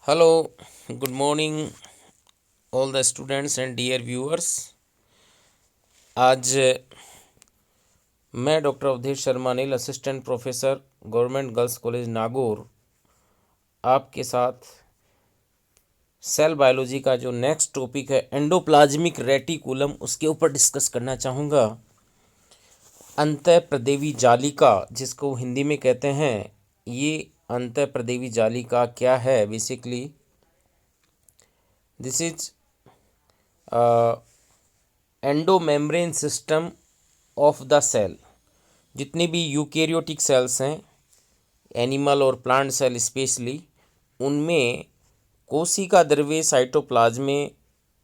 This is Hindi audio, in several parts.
Hello, good morning, all the students and dear viewers. आज मैं doctor Avdhesh Sharma Anil, assistant professor, government girls college Nagaur, आपके साथ सेल बायोलॉजी का जो नेक्स्ट टॉपिक है एंडोप्लाज्मिक रेटिकुलम, उसके ऊपर डिस्कस करना चाहूँगा। अंतःप्रदेवी जालिका, जिसको हिंदी में कहते हैं, ये अंतःप्रदेवी जालिका क्या है? Basically this is endomembrane system of the cell. जितनी भी यूकेरियोटिक सेल्स हैं, एनिमल और प्लांट सेल स्पेशली, उनमें कोशिका द्रव्य साइटोप्लाज्म में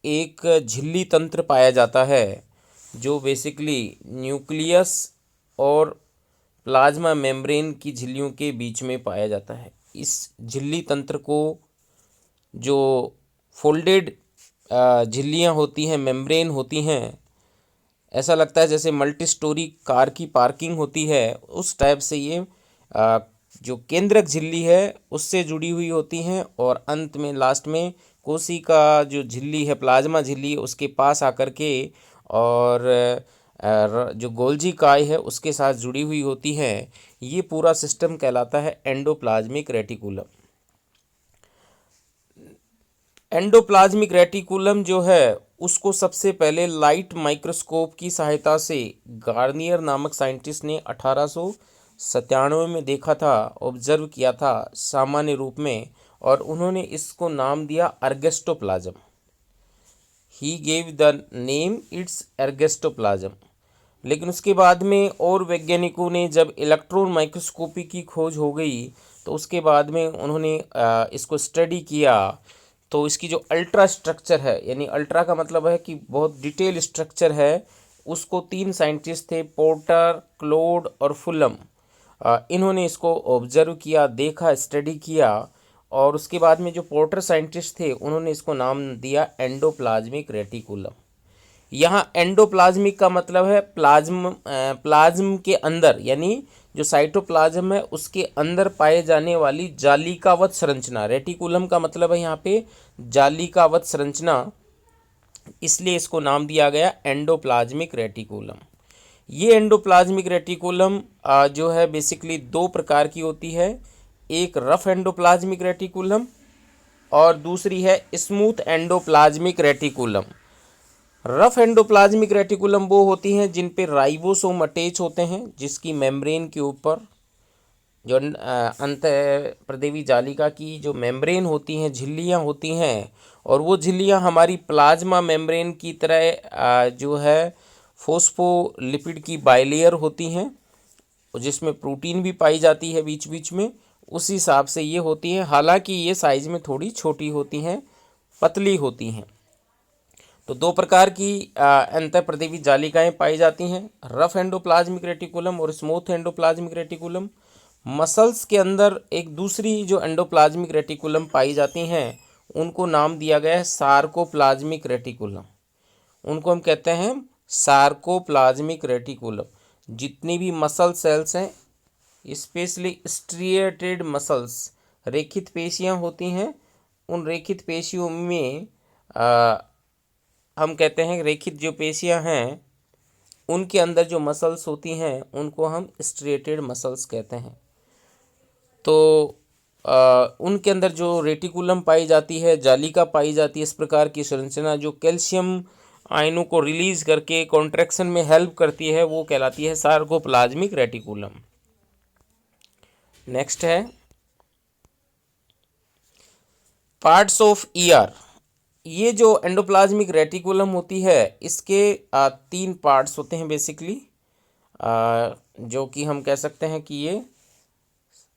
एक झिल्ली तंत्र पाया जाता है जो बेसिकली न्यूक्लियस और प्लाज्मा मेम्ब्रेन की झिल्लियों के बीच में पाया जाता है। इस झिल्ली तंत्र को जो फोल्डेड झिल्लियाँ होती हैं, मेम्ब्रेन होती हैं, ऐसा लगता है जैसे मल्टी स्टोरी कार की पार्किंग होती है, उस टाइप से ये जो केंद्रक झिल्ली है उससे जुड़ी हुई होती हैं और अंत में लास्ट में कोशिका जो झिल्ली है, प्लाज्मा झिल्ली, उसके पास आकर के और जो गोल्जी काय है उसके साथ जुड़ी हुई होती है। ये पूरा सिस्टम कहलाता है एंडोप्लाज्मिक रेटिकुलम। एंडोप्लाज्मिक रेटिकुलम जो है उसको सबसे पहले लाइट माइक्रोस्कोप की सहायता से गार्नियर नामक साइंटिस्ट ने 1897 में देखा था, ऑब्जर्व किया था सामान्य रूप में, और उन्होंने इसको नाम दिया ergastoplasm. He gave the name its ergastoplasm. लेकिन उसके बाद में और वैज्ञानिकों ने, जब इलेक्ट्रॉन माइक्रोस्कोपी की खोज हो गई, तो उसके बाद में उन्होंने इसको स्टडी किया। तो इसकी जो अल्ट्रा स्ट्रक्चर है, यानी अल्ट्रा का मतलब है कि बहुत डिटेल स्ट्रक्चर है, उसको तीन साइंटिस्ट थे, पोर्टर, क्लोड और फुलम। इन्होंने इसको ऑब्जर्व किया, देखा, स्टडी किया, और उसके बाद में जो पोर्टर साइंटिस्ट थे उन्होंने इसको नाम दिया एंडोप्लाज्मिक रेटिकुलम। यहाँ एंडोप्लाज्मिक का मतलब है प्लाज्म के अंदर, यानी जो साइटोप्लाज्म है उसके अंदर पाए जाने वाली जालिकावत संरचना। रेटिकुलम का मतलब है यहाँ पे जालिकावत संरचना, इसलिए इसको नाम दिया गया एंडोप्लाज्मिक रेटिकुलम। ये एंडोप्लाज्मिक रेटिकुलम जो है बेसिकली दो प्रकार की होती है। एक रफ एंडोप्लाज्मिक रेटिकुलम और दूसरी है smooth endoplasmic reticulum. Rough endoplasmic reticulum वो होती हैं जिन पे राइबोसोम अटैच होते हैं, जिसकी मेम्ब्रेन के ऊपर जो अंतःप्रदेवी जालिका की जो मेम्ब्रेन होती हैं, झिल्लियाँ होती हैं, और वो झिल्लियाँ हमारी प्लाज्मा मेम्ब्रेन की तरह जो है फोस्फोलिपिड की बाइलेयर होती हैं, जिसमें प्रोटीन भी पाई जाती है बीच बीच में, उस हिसाब से ये होती हैं। हालांकि ये साइज़ में थोड़ी छोटी होती हैं, पतली होती हैं। तो दो प्रकार की अंतःप्रदेवी जालिकाएं पाई जाती हैं, रफ एंडोप्लाज्मिक रेटिकुलम और स्मूथ एंडोप्लाज्मिक रेटिकुलम। मसल्स के अंदर एक दूसरी जो एंडोप्लाज्मिक रेटिकुलम पाई जाती हैं उनको नाम दिया गया है सार्कोप्लाज्मिक रेटिकुलम। उनको हम कहते हैं सार्कोप्लाज्मिक रेटिकुलम। जितनी भी मसल सेल्स हैं, स्पेशली स्ट्रिएटेड मसल्स, रेखित पेशियां होती हैं, उन रेखित पेशियों में हम कहते हैं रेखित जो पेशियां हैं उनके अंदर जो मसल्स होती हैं उनको हम स्ट्रिएटेड मसल्स कहते हैं। तो उनके अंदर जो रेटिकुलम पाई जाती है, जालिका पाई जाती है, इस प्रकार की संरचना जो कैल्शियम आयनों को रिलीज करके कॉन्ट्रैक्शन में हेल्प करती है, वो कहलाती है सार्कोप्लाज्मिक रेटिकुलम। नेक्स्ट है पार्ट्स ऑफ ईआर। ये जो एंडोप्लाज्मिक रेटिकुलम होती है इसके तीन पार्ट्स होते हैं बेसिकली, जो कि हम कह सकते हैं कि ये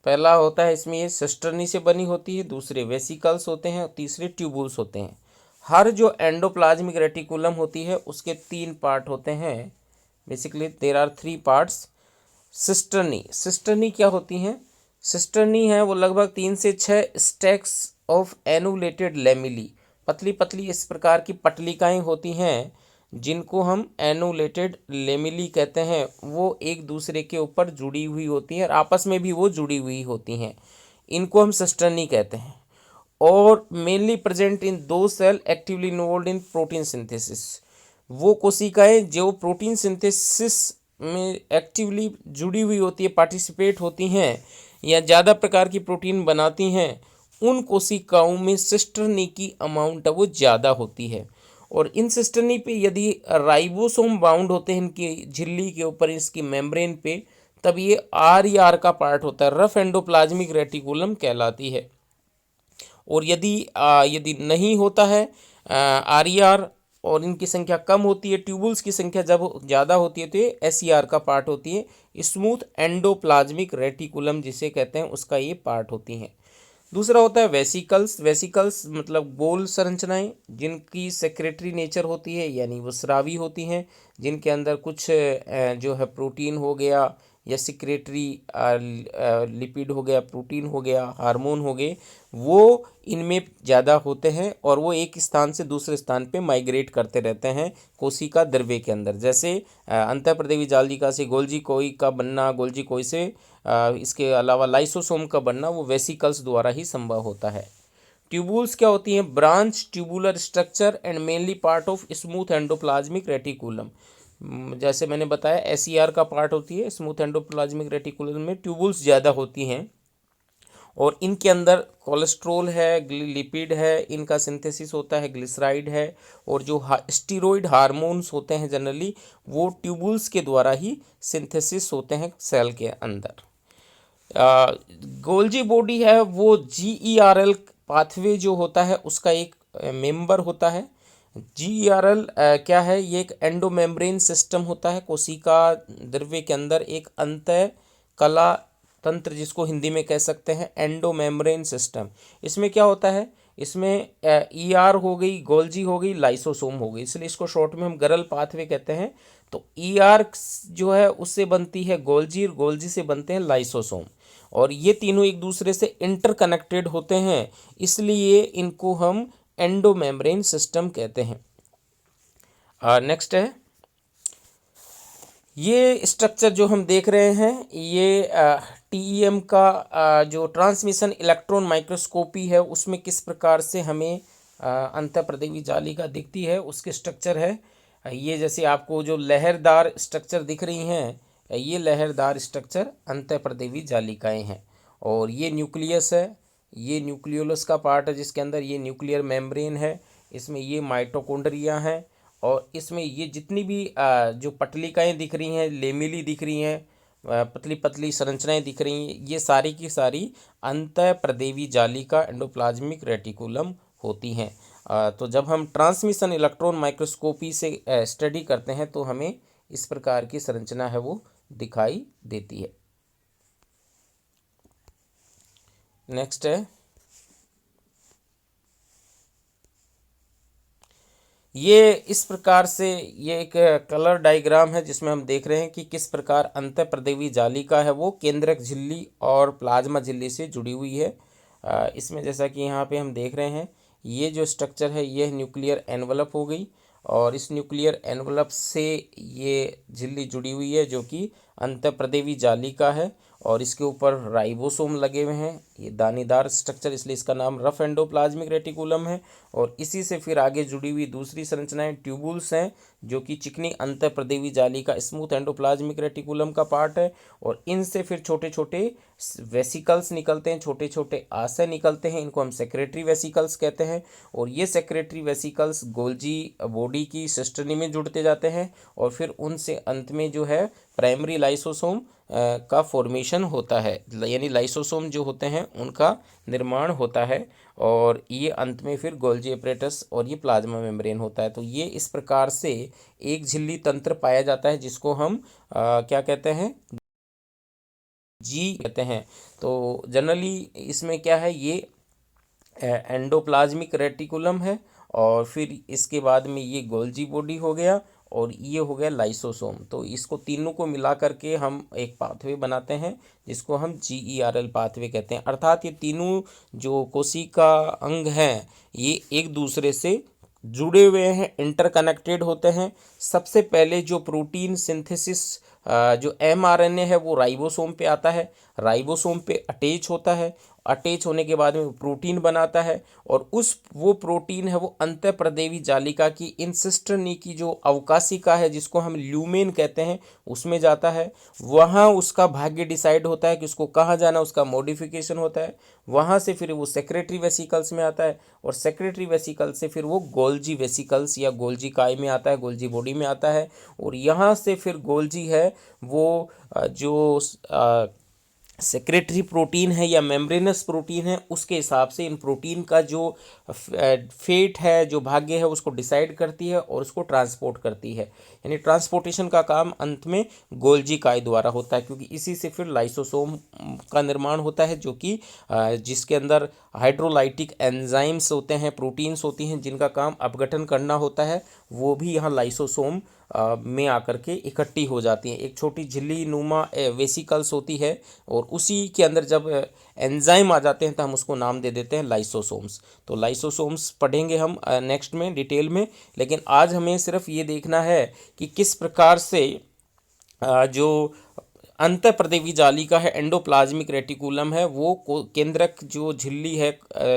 पहला होता है, इसमें ये सिस्टर्नी से बनी होती है, दूसरे वेसिकल्स होते हैं, तीसरे ट्यूबुल्स होते हैं। हर जो एंडोप्लाज्मिक रेटिकुलम होती है उसके तीन पार्ट होते हैं, basically there are three parts. Cisternae, cisternae क्या होती हैं? सिस्टर्नी है वो लगभग 3 से 6 स्टैक्स ऑफ एनुलेटेड लेमिली, पतली पतली इस प्रकार की पटलिकाएं होती हैं जिनको हम एनुलेटेड लेमिली कहते हैं। वो एक दूसरे के ऊपर जुड़ी हुई होती हैं और आपस में भी वो जुड़ी हुई होती हैं, इनको हम सिस्टर्नी कहते हैं। और मेनली प्रेजेंट इन दो cell actively involved in protein synthesis. वो कोशिकाएं जो प्रोटीन सिंथेसिस में एक्टिवली जुड़ी हुई होती है, पार्टिसिपेट होती हैं या ज़्यादा प्रकार की प्रोटीन बनाती हैं, उन कोशिकाओं में सिस्टर्नी की अमाउंट वो ज़्यादा होती है। और इन सिस्टर्नी पे यदि राइबोसोम बाउंड होते हैं इनकी झिल्ली के ऊपर, इसकी मेम्ब्रेन पे, तब ये आर का पार्ट होता है, रफ एंडोप्लाज्मिक रेटिकुलम कहलाती है। और यदि नहीं होता है आर और इनकी संख्या कम होती है, ट्यूबुल्स की संख्या जब ज़्यादा होती है, तो ये एस का पार्ट होती है, स्मूथ एंडोप्लाज्मिक रेटिकुलम जिसे कहते हैं, उसका ये पार्ट होती हैं। दूसरा होता है वेसिकल्स। वेसिकल्स मतलब गोल संरचनाएं जिनकी सेक्रेटरी नेचर होती है, यानी वो स्रावी होती हैं, जिनके अंदर कुछ जो है प्रोटीन हो गया या सिक्रेटरी लिपिड हो गया, प्रोटीन हो गया, हार्मोन हो गए, वो इनमें ज़्यादा होते हैं और वो एक स्थान से दूसरे स्थान पे माइग्रेट करते रहते हैं कोशिका द्रव्य के अंदर। जैसे अंतःप्रदेवी जालिका से गोल्जी कोई का बनना, गोल्जी कोई से इसके अलावा लाइसोसोम का बनना, वो वेसिकल्स द्वारा ही संभव होता है। ट्यूबुल्स क्या होती हैं? Branch tubular structure and mainly part of smooth endoplasmic reticulum. जैसे मैंने बताया एस का पार्ट होती है स्मूथ एंडोप्लाज्मिक रेटिकुलम में, ट्यूबुल्स ज़्यादा होती हैं और इनके अंदर कोलेस्ट्रोल है, लिपिड है, इनका सिंथेसिस होता है, ग्लिसराइड है, और जो स्टीरोइड हार्मोन्स होते हैं जनरली वो ट्यूबुल्स के द्वारा ही सिंथेसिस होते हैं सेल के अंदर। गोल्जी बॉडी है वो GERL पाथवे जो होता है उसका एक मेंबर होता है। GERL क्या है? ये एक एंडोमेम्ब्रेन सिस्टम होता है कोशिका द्रव्य के अंदर, एक अंतः कला तंत्र जिसको हिंदी में कह सकते हैं एंडोमेम्ब्रेन सिस्टम। इसमें क्या होता है? इसमें ER हो गई, गोल्जी हो गई, लाइसोसोम हो गई, इसलिए इसको शॉर्ट में हम गरल पाथवे कहते हैं। तो ER जो है उससे बनती है गोल्जी और गोल्जी से बनते हैं लाइसोसोम, और ये तीनों एक दूसरे से इंटरकनेक्टेड होते हैं, इसलिए इनको हम एंडोमेम्ब्रेन सिस्टम कहते हैं। नेक्स्ट है ये स्ट्रक्चर जो हम देख रहे हैं, ये TEM का जो ट्रांसमिशन इलेक्ट्रॉन माइक्रोस्कोपी है उसमें किस प्रकार से हमें अंतःप्रदेवी जालिका दिखती है उसके स्ट्रक्चर है। ये जैसे आपको जो लहरदार स्ट्रक्चर दिख रही हैं, ये लहरदार स्ट्रक्चर अंतःप्रदेवी जालिकाएं हैं। और ये न्यूक्लियस है, ये न्यूक्लियोलस का पार्ट है जिसके अंदर ये न्यूक्लियर मेम्ब्रेन है, इसमें ये माइटोकॉन्ड्रिया हैं, और इसमें ये जितनी भी जो पटलिकाएँ दिख रही हैं, लेमिली दिख रही हैं, पतली पतली संरचनाएं दिख रही हैं, ये सारी की सारी अंतःप्रदेवी जालिका एंडोप्लाज्मिक रेटिकुलम होती हैं। तो जब हम ट्रांसमिशन इलेक्ट्रॉन माइक्रोस्कोपी से स्टडी करते हैं तो हमें इस प्रकार की संरचना है वो दिखाई देती है। नेक्स्ट है ये इस प्रकार से, ये एक कलर डायग्राम है जिसमें हम देख रहे हैं कि किस प्रकार अंतःप्रदेवी जालिका है वो केंद्रक झिल्ली और प्लाज्मा झिल्ली से जुड़ी हुई है। इसमें जैसा कि यहाँ पे हम देख रहे हैं, ये जो स्ट्रक्चर है ये न्यूक्लियर एनवलप हो गई, और इस न्यूक्लियर एनवलप से ये झिल्ली जुड़ी हुई है जो कि अंतःप्रदेवी जालिका है, और इसके ऊपर राइबोसोम लगे हुए हैं, ये दानेदार स्ट्रक्चर इसलिए इसका नाम रफ एंडोप्लाज्मिक रेटिकुलम है। और इसी से फिर आगे जुड़ी हुई दूसरी संरचनाएं ट्यूबुल्स हैं जो कि चिकनी अंतःप्रदेवी जालिका स्मूथ एंडोप्लाज्मिक रेटिकुलम का पार्ट है, और इनसे फिर छोटे छोटे वेसिकल्स निकलते हैं, छोटे छोटे आशय निकलते हैं, इनको हम सेक्रेटरी वेसिकल्स कहते हैं। और ये सेक्रेटरी वेसिकल्स गोल्जी बॉडी की सिस्टर्नी में जुड़ते जाते हैं, और फिर उनसे अंत में जो है प्राइमरी लाइसोसोम का फॉर्मेशन होता है, यानी लाइसोसोम जो होते हैं उनका निर्माण होता है, और ये अंत में फिर गोल्जी एपरेटस और ये प्लाज्मा मेम्ब्रेन होता है। तो ये इस प्रकार से एक झिल्ली तंत्र पाया जाता है जिसको हम क्या कहते हैं? जी कहते हैं। तो जनरली इसमें क्या है, ये एंडोप्लाज्मिक रेटिकुलम है, और फिर इसके बाद में ये गोल्जी बॉडी हो गया, और ये हो गया लाइसोसोम। तो इसको तीनों को मिला करके हम एक पाथवे बनाते हैं जिसको हम GERL पाथवे कहते हैं। अर्थात ये तीनों जो कोशिका अंग हैं ये एक दूसरे से जुड़े हुए हैं, इंटरकनेक्टेड होते हैं। सबसे पहले जो प्रोटीन सिंथेसिस जो mRNA है वो राइबोसोम पे आता है, राइबोसोम पे अटैच होता है, अटैच होने के बाद में प्रोटीन बनाता है, और वो प्रोटीन है वो अंतःप्रदेवी जालिका की इन सिस्टर नी की जो अवकाशिका है, जिसको हम ल्यूमेन कहते हैं, उसमें जाता है। वहाँ उसका भाग्य डिसाइड होता है कि उसको कहाँ जाना, उसका मॉडिफिकेशन होता है। वहाँ से फिर वो सेक्रेटरी वेसिकल्स में आता है, और सेक्रेटरी वेसिकल से फिर वो गोल्जी वेसिकल्स या गोल्जी काय में आता है, गोल्जी बॉडी में आता है। और यहाँ से फिर गोल्जी है वो जो सेक्रेटरी प्रोटीन है या मेम्ब्रेनस प्रोटीन है, उसके हिसाब से इन प्रोटीन का जो फेट है, जो भाग्य है, उसको डिसाइड करती है और उसको ट्रांसपोर्ट करती है। यानी ट्रांसपोर्टेशन का काम अंत में गोल्जी काय द्वारा होता है, क्योंकि इसी से फिर लाइसोसोम का निर्माण होता है, जो कि जिसके अंदर हाइड्रोलाइटिक एंजाइम्स होते हैं, प्रोटीन्स होती हैं, जिनका काम अपघटन करना होता है, वो भी यहाँ लाइसोसोम में आकर के इकट्ठी हो जाती हैं। एक छोटी झिल्ली नुमा वेसिकल्स होती है, और उसी के अंदर जब एंजाइम आ जाते हैं तो हम उसको नाम दे देते हैं लाइसोसोम्स। तो लाइसोसोम्स पढ़ेंगे हम नेक्स्ट में डिटेल में, लेकिन आज हमें सिर्फ ये देखना है कि किस प्रकार से जो अंतःप्रदेवी जालिका है, एंडोप्लाज्मिक रेटिकुलम है, वो केंद्रक जो झिल्ली है,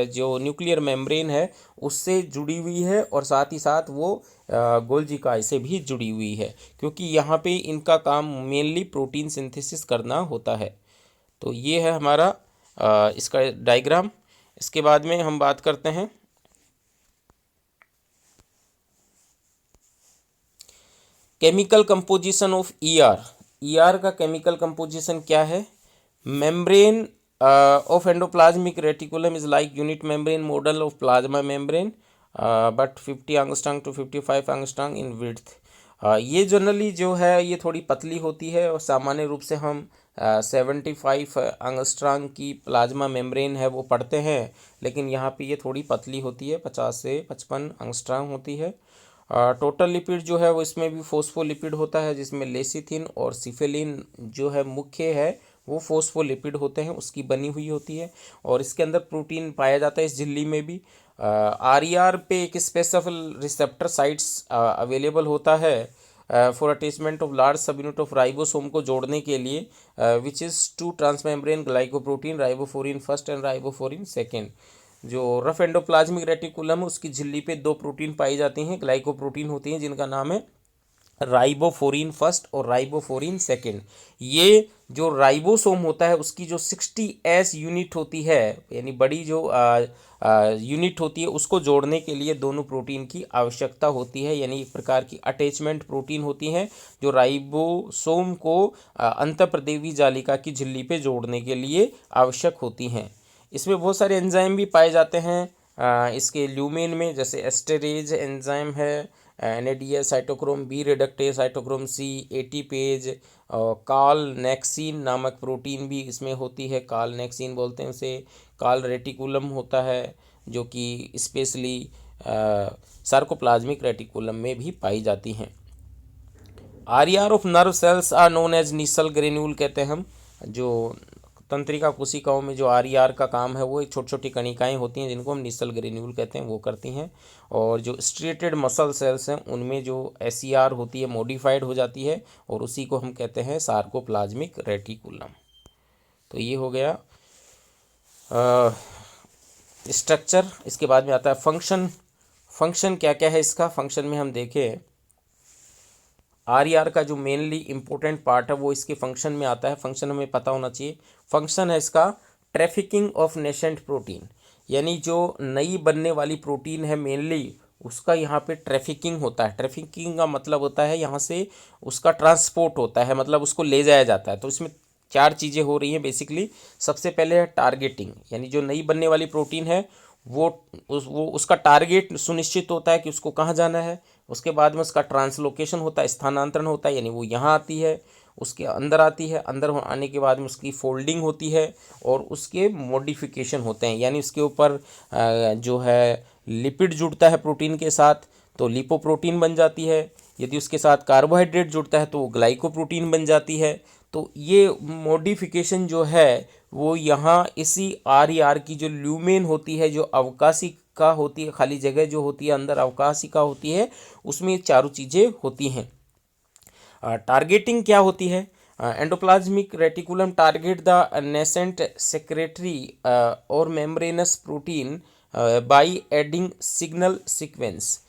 जो न्यूक्लियर मेम्ब्रेन है, उससे जुड़ी हुई है, और साथ ही साथ वो गोल्जी काय से भी जुड़ी हुई है, क्योंकि यहाँ पे इनका काम मेनली प्रोटीन सिंथेसिस करना होता है। तो ये है हमारा इसका डायग्राम। इसके बाद में हम बात करते हैं chemical composition of ER. ER का केमिकल कंपोजिशन क्या है? Membrane of endoplasmic reticulum is like unit membrane model of plasma membrane, but 50 angstrom to 55 angstrom in width. ये जनरली जो है ये थोड़ी पतली होती है, और सामान्य रूप से हम 75 एंगस्ट्रॉम की प्लाज्मा मेम्ब्रेन है वो पढ़ते हैं, लेकिन यहाँ पे ये थोड़ी पतली होती है, 50 से 55 एंगस्ट्रॉम होती है। टोटल लिपिड जो है वो इसमें भी फोस्फोलिपिड होता है, जिसमें लेसिथिन और सिफेलिन जो है मुख्य है वो फोस्फोलिपिड होते हैं, उसकी बनी हुई होती है। और इसके अंदर प्रोटीन पाया जाता है इस झिल्ली में भी। आरईआर पे एक स्पेसिफिक रिसेप्टर साइट्स अवेलेबल होता है for attachment of large sub unit of ribosome को जोड़ने के लिए, which is two transmembrane glycoprotein, ribophorin first and ribophorin second. जो रफ एंडोप्लाज्मिक रेटिकुलम है उसकी झिल्ली पे दो प्रोटीन पाई जाती हैं, ग्लाइकोप्रोटीन होती हैं, जिनका नाम है राइबोफोरिन फर्स्ट और राइबोफोरिन सेकेंड। ये जो राइबोसोम होता है उसकी जो 60S यूनिट होती है, यानी बड़ी जो यूनिट होती है, उसको जोड़ने के लिए दोनों प्रोटीन की आवश्यकता होती है, यानी एक प्रकार की अटैचमेंट प्रोटीन होती हैं जो राइबोसोम को अंतःप्रदेवी जालिका की झिल्ली पे जोड़ने के लिए आवश्यक होती हैं। इसमें बहुत सारे एंजाइम भी पाए जाते हैं इसके ल्यूमेन में, जैसे एस्टेरेज एंजाइम है, NADH, cytochrome B reductase, cytochrome C, ATPase, और काल नेक्सिन नामक प्रोटीन भी इसमें होती है, काल नेक्सिन बोलते हैं उसे। काल रेटिकुलम होता है, जो कि स्पेशली सार्कोप्लाज्मिक रेटिकुलम में भी पाई जाती हैं। RER of nerve cells are known as Nissl granule कहते हैं हम। जो तंत्रिका कोशिकाओं में जो आरईआर का काम है वो एक छोटी छोटी कणिकाएं होती हैं, जिनको हम नीसल ग्रेन्यूल कहते हैं, वो करती हैं। और जो स्ट्रेटेड मसल सेल्स हैं उनमें जो एसईआर होती है मॉडिफाइड हो जाती है, और उसी को हम कहते हैं सार्कोप्लाज्मिक रेटिकुलम। तो ये हो गया स्ट्रक्चर। इसके बाद में आता है फंक्शन। फंक्शन क्या क्या है इसका? फंक्शन में हम देखें, आरईआर का जो मेनली इंपॉर्टेंट पार्ट है वो इसके फंक्शन में आता है। फंक्शन हमें पता होना चाहिए। फंक्शन है इसका ट्रैफिकिंग ऑफ नेसेंट प्रोटीन, यानी जो नई बनने वाली प्रोटीन है मेनली उसका यहाँ पे ट्रैफिकिंग होता है। ट्रैफिकिंग का मतलब होता है यहाँ से उसका ट्रांसपोर्ट होता है, मतलब उसको ले जाया जाता है। तो इसमें चार चीज़ें हो रही हैं बेसिकली। सबसे पहले है टारगेटिंग, यानी जो नई बनने वाली प्रोटीन है वो उसका टारगेट सुनिश्चित होता है कि उसको कहाँ जाना है। उसके बाद में उसका ट्रांसलोकेशन होता है, स्थानांतरण होता है, यानी वो यहाँ आती है, उसके अंदर आती है, अंदर आने के बाद में उसकी फोल्डिंग होती है, और उसके मॉडिफिकेशन होते हैं, यानी उसके ऊपर जो है लिपिड जुड़ता है प्रोटीन के साथ तो लिपोप्रोटीन बन जाती है। यदि उसके साथ कार्बोहाइड्रेट जुड़ता है तो वो ग्लाइकोप्रोटीन बन जाती है। तो ये मॉडिफिकेशन जो है वो यहाँ इसी आरईआर की जो ल्यूमेन होती है, जो अवकाशिका होती है, खाली जगह जो होती है अंदर अवकाशिका होती है, उसमें चारों चीज़ें होती हैं। टारगेटिंग क्या होती है? Endoplasmic reticulum target the nascent secretory और membranous protein by adding signal sequence.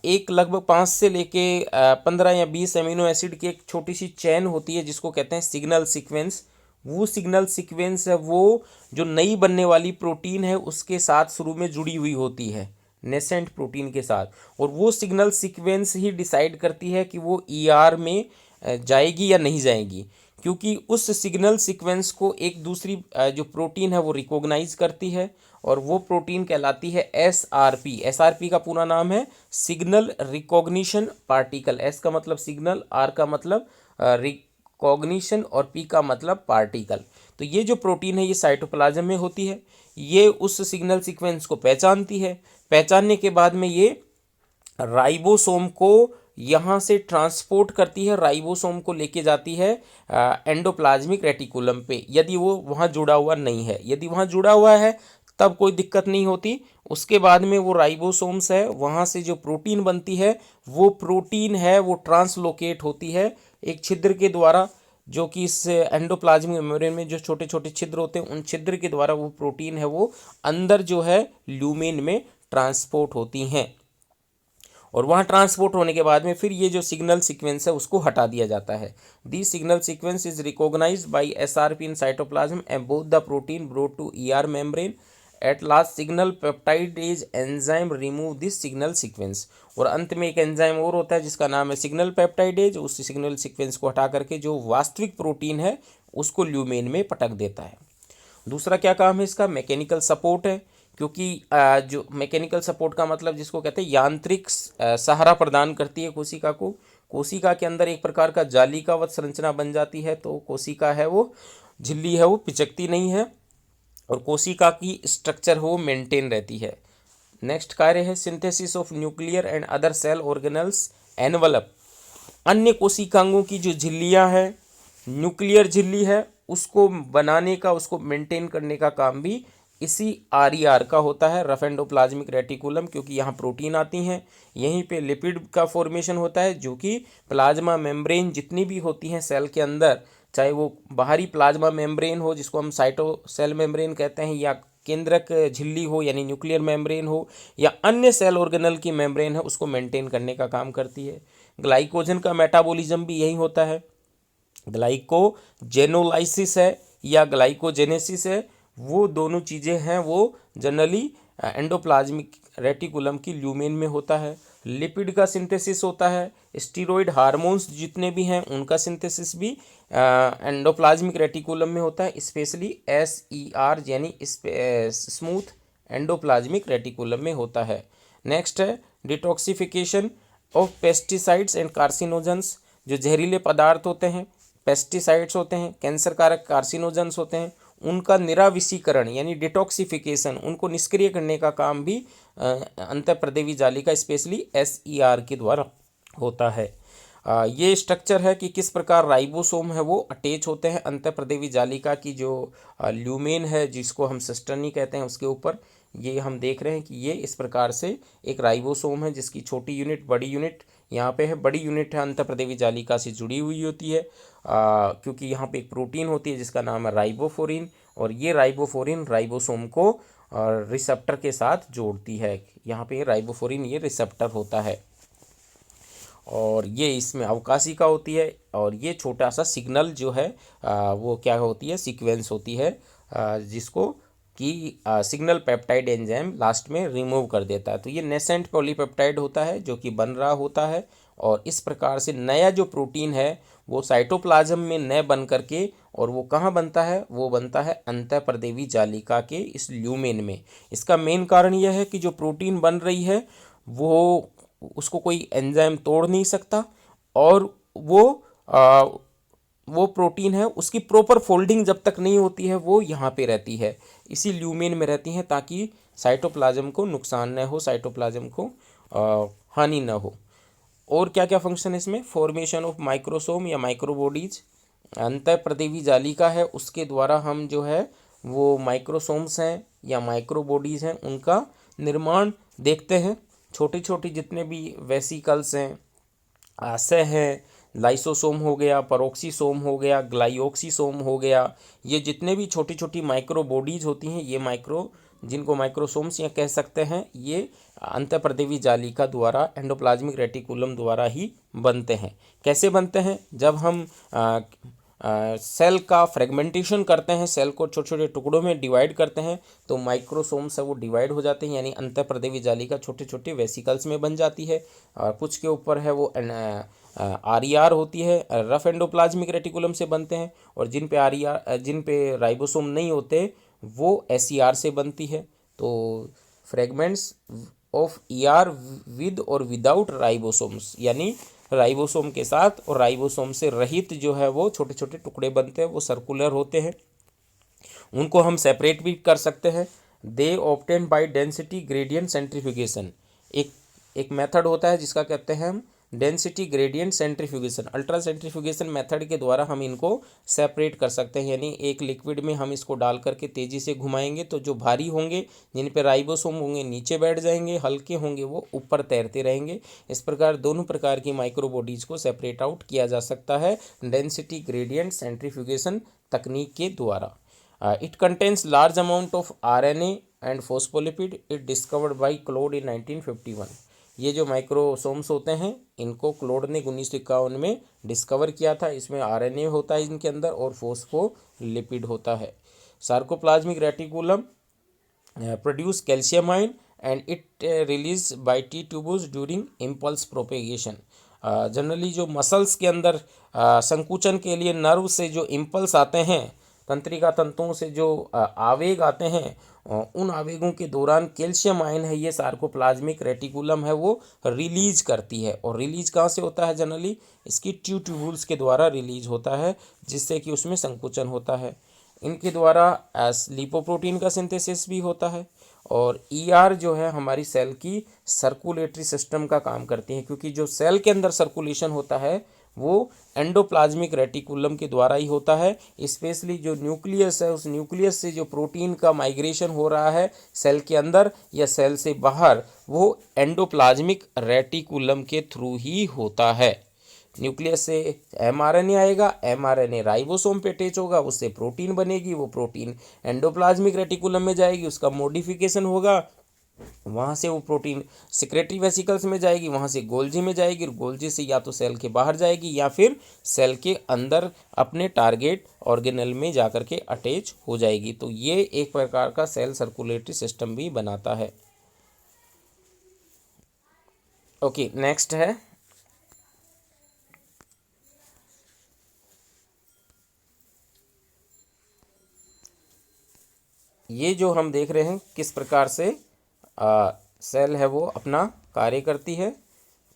एक लगभग 5 से लेके 15 या 20 एमिनो एसिड की एक छोटी सी चेन होती है जिसको कहते हैं सिग्नल सीक्वेंस। वो सिग्नल सीक्वेंस है वो जो नई बनने वाली प्रोटीन है उसके साथ शुरू में जुड़ी हुई होती है, नेसेंट प्रोटीन के साथ, और वो सिग्नल सीक्वेंस ही डिसाइड करती है कि वो ईआर में जाएगी या नहीं जाएगी, क्योंकि उस सिग्नल सीक्वेंस को एक दूसरी जो प्रोटीन है वो रिकॉग्नाइज करती है, और वो प्रोटीन कहलाती है एसआरपी। एसआरपी का पूरा नाम है सिग्नल रिकॉग्निशन पार्टिकल। एस का मतलब सिग्नल, आर का मतलब रिकॉग्निशन, और पी का मतलब पार्टिकल। तो ये जो प्रोटीन है ये साइटोप्लाज्म में होती है, ये उस सिग्नल सीक्वेंस को पहचानती है। पहचानने के बाद में ये राइबोसोम को यहाँ से ट्रांसपोर्ट करती है, राइबोसोम को लेके जाती है एंडोप्लाज्मिक रेटिकुलम पे, यदि वो वहाँ जुड़ा हुआ नहीं है। यदि वहाँ जुड़ा हुआ है तब कोई दिक्कत नहीं होती। उसके बाद में वो राइबोसोम्स है, वहाँ से जो प्रोटीन बनती है वो प्रोटीन है वो ट्रांसलोकेट होती है एक छिद्र के द्वारा, जो कि इस एंडोप्लाज्मिक मेम्ब्रेन में जो छोटे छोटे छिद्र होते हैं उन छिद्र के द्वारा वो प्रोटीन है वो अंदर जो है ल्यूमेन में ट्रांसपोर्ट होती हैं, और वहाँ ट्रांसपोर्ट होने के बाद में फिर ये जो सिग्नल सीक्वेंस है उसको हटा दिया जाता है। The signal sequence is recognised by SRP in cytoplasm and both the protein brought to ER membrane. At last signal peptidase enzyme remove this signal sequence. और अंत में एक एंजाइम और होता है जिसका नाम है सिग्नल पेप्टाइडेज, उस सिग्नल सीक्वेंस को हटा करके जो वास्तविक प्रोटीन है उसको ल्यूमेन में पटक देता है। दूसरा क्या काम है इसका, मैकेनिकल सपोर्ट है, क्योंकि जो मैकेनिकल सपोर्ट का मतलब जिसको कहते हैं यांत्रिक सहारा प्रदान करती है कोशिका को। कोशिका के अंदर एक प्रकार का जालिकावत संरचना बन जाती है, तो कोशिका है वो झिल्ली है वो पिचकती नहीं है, और कोशिका की स्ट्रक्चर वो मेंटेन रहती है। नेक्स्ट कार्य है synthesis of nuclear and other cell organelles envelope. अन्य कोशिकांगों की जो झिल्लियां हैं, न्यूक्लियर झिल्ली है, उसको बनाने का, उसको मेंटेन करने का काम भी इसी आर का होता है, रफ एंडोप्लाज्मिक रेटिकुलम, क्योंकि यहाँ प्रोटीन आती हैं। यहीं पे लिपिड का फॉर्मेशन होता है, जो कि प्लाज्मा मेम्ब्रेन जितनी भी होती हैं सेल के अंदर, चाहे वो बाहरी प्लाज्मा मेम्ब्रेन हो जिसको हम साइटोसेल मेम्ब्रेन कहते हैं, या केंद्रक झिल्ली हो यानी न्यूक्लियर मेम्ब्रेन हो, या अन्य सेल ऑर्गेनल की मेम्ब्रेन है, उसको मेंटेन करने का काम करती है। ग्लाइकोजन का मेटाबॉलिज्म भी यही होता है। ग्लाइकोजेनोलाइसिस है या ग्लाइकोजेनेसिस है, वो दोनों चीज़ें हैं वो जनरली एंडोप्लाज्मिक रेटिकुलम की ल्यूमेन में होता है। लिपिड का सिंथेसिस होता है, स्टीरॉयड हार्मोन्स जितने भी हैं उनका सिंथेसिस भी एंडोप्लाज्मिक रेटिकुलम में होता है, स्पेशली SER यानी स्मूथ एंडोप्लाज्मिक रेटिकुलम में होता है। नेक्स्ट है detoxification of pesticides and carcinogens. जो जहरीले पदार्थ होते हैं, पेस्टिसाइड्स होते हैं, कैंसर कारक कार्सिनोजेंस होते हैं, उनका निराविषीकरण यानी डिटॉक्सिफिकेशन, उनको निष्क्रिय करने का काम भी अंतःप्रदेवी जालिका स्पेशली SER के द्वारा होता है। ये स्ट्रक्चर है कि किस प्रकार राइबोसोम है वो अटैच होते हैं अंतःप्रदेवी जालिका की जो ल्यूमेन है जिसको हम सिस्टर्नी कहते हैं उसके ऊपर। ये हम देख रहे हैं कि ये इस प्रकार से एक राइबोसोम है जिसकी छोटी यूनिट, बड़ी यूनिट यहाँ पे है। बड़ी यूनिट है अंतःप्रदेवी जालिका से जुड़ी हुई होती है, क्योंकि यहाँ पे एक प्रोटीन होती है जिसका नाम है राइबोफोरिन, और ये राइबोफोरिन राइबोसोम को रिसेप्टर के साथ जोड़ती है। यहाँ पे राइबोफोरिन ये रिसेप्टर होता है, और ये इसमें अवकाशिका होती है, और ये छोटा सा सिग्नल जो है वो क्या होती है, सीक्वेंस होती है, जिसको कि सिग्नल पेप्टाइड एंजाइम लास्ट में रिमूव कर देता है। तो ये नेसेंट पॉलीपेप्टाइड होता है जो कि बन रहा होता है, और इस प्रकार से नया जो प्रोटीन है वो साइटोप्लाज्म में न बन करके, और वो कहाँ बनता है, वो बनता है अंतःप्रदेवी जालिका के इस ल्यूमेन में। इसका मेन कारण यह है कि जो प्रोटीन बन रही है वो उसको कोई एंजाइम तोड़ नहीं सकता, और वो प्रोटीन है उसकी प्रॉपर फोल्डिंग जब तक नहीं होती है वो यहाँ पे रहती है, इसी ल्यूमेन में रहती हैं, ताकि साइटोप्लाज्म को नुकसान न हो, साइटोप्लाज्म को हानि न हो। और क्या क्या फंक्शन है इसमें, फॉर्मेशन ऑफ माइक्रोसोम या माइक्रोबॉडीज, अंतःप्रदेवी जालिका है उसके द्वारा हम जो है वो माइक्रोसोम्स हैं या माइक्रोबॉडीज़ हैं उनका निर्माण देखते हैं। छोटी छोटी जितने भी वेसिकल्स हैं, आशय हैं, लाइसोसोम हो गया, परोक्सीसोम हो गया, ग्लाइओक्सीसोम हो गया, ये जितने भी छोटी छोटी माइक्रो बॉडीज होती हैं, ये जिनको माइक्रोसोम्स या कह सकते हैं, ये अंतःप्रदेवी जालिका द्वारा एंडोप्लाज्मिक रेटिकुलम द्वारा ही बनते हैं। कैसे बनते हैं? जब हम सेल का फ्रेगमेंटेशन करते हैं, सेल को छोटे छोटे टुकड़ों में डिवाइड करते हैं, तो माइक्रोसोम्स है वो डिवाइड हो जाते हैं, यानी अंतःप्रदेवी जालिका छोटे छोटे वेसिकल्स में बन जाती है। कुछ के ऊपर है वो RER होती है, रफ एंडोप्लाज्मिक रेटिकुलम से बनते हैं, और जिन पे राइबोसोम नहीं होते वो SER से बनती है। तो फ्रेगमेंट्स ऑफ ER विद और विदाउट राइबोसोम्स, यानी राइबोसोम के साथ और राइबोसोम से रहित जो है वो छोटे छोटे टुकड़े बनते हैं, वो सर्कुलर होते हैं। उनको हम सेपरेट भी कर सकते हैं। They obtain by density gradient centrifugation, एक मेथड होता है जिसका कहते हैं हम density gradient centrifugation. Ultra centrifugation method के द्वारा हम इनको सेपरेट कर सकते हैं, यानी एक लिक्विड में हम इसको डाल करके तेज़ी से घुमाएंगे तो जो भारी होंगे, जिन पे राइबोसोम होंगे, नीचे बैठ जाएंगे, हल्के होंगे वो ऊपर तैरते रहेंगे। इस प्रकार दोनों प्रकार की माइक्रोबॉडीज को सेपरेट आउट किया जा सकता है डेंसिटी ग्रेडियंट सेंट्रीफ्यूगेशन तकनीक के द्वारा। It contains large amount of RNA and phospholipid. It discovered by Claude in 1951. ये जो माइक्रोसोम्स होते हैं इनको क्लोड ने 1951 में डिस्कवर किया था। इसमें RNA होता है इनके अंदर और फोस्फोलिपिड होता है। Sarcoplasmic reticulum produce calcium ion and it release by T tubules during impulse propagation. Generally जो मसल्स के अंदर संकुचन के लिए नर्व से जो इम्पल्स आते हैं, तंत्रिका तंतुओं से जो आवेग आते हैं, उन आवेगों के दौरान कैल्शियम आयन है ये सार्कोप्लाज्मिक रेटिकुलम है वो रिलीज करती है। और रिलीज कहाँ से होता है? जनरली इसकी ट्यूब्यूल्स के द्वारा रिलीज होता है, जिससे कि उसमें संकुचन होता है। इनके द्वारा लिपोप्रोटीन का सिंथेसिस भी होता है। और ER जो है हमारी सेल की सर्कुलेटरी सिस्टम का काम करती है, क्योंकि जो सेल के अंदर सर्कुलेशन होता है वो एंडोप्लाज्मिक रेटिकुलम के द्वारा ही होता है। स्पेशली जो न्यूक्लियस है, उस न्यूक्लियस से जो प्रोटीन का माइग्रेशन हो रहा है सेल के अंदर या सेल से बाहर, वो एंडोप्लाज्मिक रेटिकुलम के थ्रू ही होता है। न्यूक्लियस से mRNA आएगा, mRNA राइबोसोम पे अटैच होगा, उससे प्रोटीन बनेगी, वो प्रोटीन एंडोप्लाज्मिक रेटिकुलम में जाएगी, उसका मॉडिफिकेशन होगा, वहाँ से वो प्रोटीन सिक्रेटरी वेसिकल्स में जाएगी, वहाँ से गोल्जी में जाएगी, गोल्जी से या तो सेल के बाहर जाएगी या फिर सेल के अंदर अपने टारगेट ऑर्गेनल में जाकर के अटैच हो जाएगी। तो ये एक प्रकार का सेल सर्कुलेटरी सिस्टम भी बनाता है। ओके, नेक्स्ट है ये जो हम देख रहे हैं किस प्रकार से सेल है वो अपना कार्य करती है।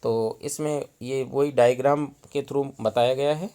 तो इसमें ये वही डायग्राम के थ्रू बताया गया है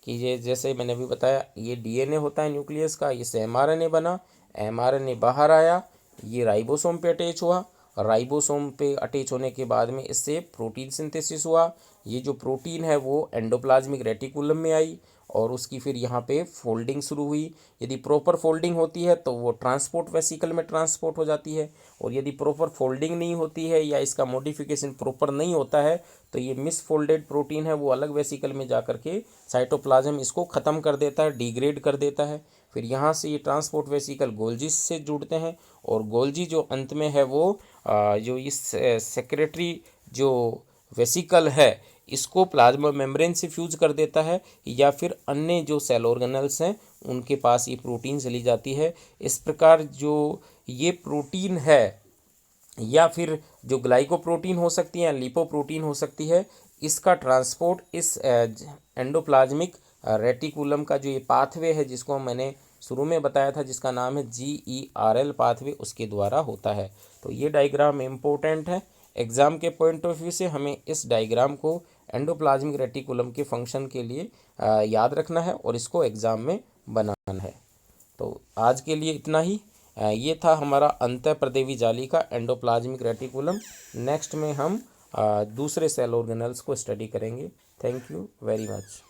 कि ये जैसे मैंने अभी बताया, ये DNA होता है न्यूक्लियस का, इससे mRNA बना, mRNA बाहर आया, ये राइबोसोम पे अटैच हुआ, राइबोसोम पे अटैच होने के बाद में इससे प्रोटीन सिंथेसिस हुआ। ये जो प्रोटीन है वो एंडोप्लाज्मिक रेटिकुलम में आई और उसकी फिर यहाँ पे फोल्डिंग शुरू हुई। यदि प्रॉपर फोल्डिंग होती है तो वो ट्रांसपोर्ट वेसिकल में ट्रांसपोर्ट हो जाती है, और यदि प्रॉपर फोल्डिंग नहीं होती है या इसका मॉडिफिकेशन प्रॉपर नहीं होता है तो ये मिसफोल्डेड प्रोटीन है वो अलग वेसिकल में जा कर के साइटोप्लाज्म इसको ख़त्म कर देता है, डिग्रेड कर देता है। फिर यहाँ से ये ट्रांसपोर्ट वेसिकल गोल्जी से जुड़ते हैं, और गोल्जी जो अंत में है वो जो इस सेक्रेटरी जो वेसिकल है इसको प्लाज्मा मेम्ब्रेन से फ्यूज कर देता है, या फिर अन्य जो सेल ऑर्गेनल्स हैं उनके पास ये प्रोटीन चली जाती है। इस प्रकार जो ये प्रोटीन है या फिर जो ग्लाइकोप्रोटीन हो सकती है या लिपोप्रोटीन हो सकती है, इसका ट्रांसपोर्ट इस एंडोप्लाज्मिक रेटिकुलम का जो ये पाथवे है जिसको मैंने शुरू में बताया था जिसका नाम है GERL पाथवे, उसके द्वारा होता है। तो ये डायग्राम इम्पोर्टेंट है एग्ज़ाम के पॉइंट ऑफ व्यू से। हमें इस डायग्राम को एंडोप्लाज्मिक रेटिकुलम के फंक्शन के लिए याद रखना है और इसको एग्ज़ाम में बनाना है। तो आज के लिए इतना ही। ये था हमारा अंतःप्रदेवी जाली का एंडोप्लाज्मिक रेटिकुलम। नेक्स्ट में हम दूसरे सेल ऑर्गेनल्स को स्टडी करेंगे। Thank you very much.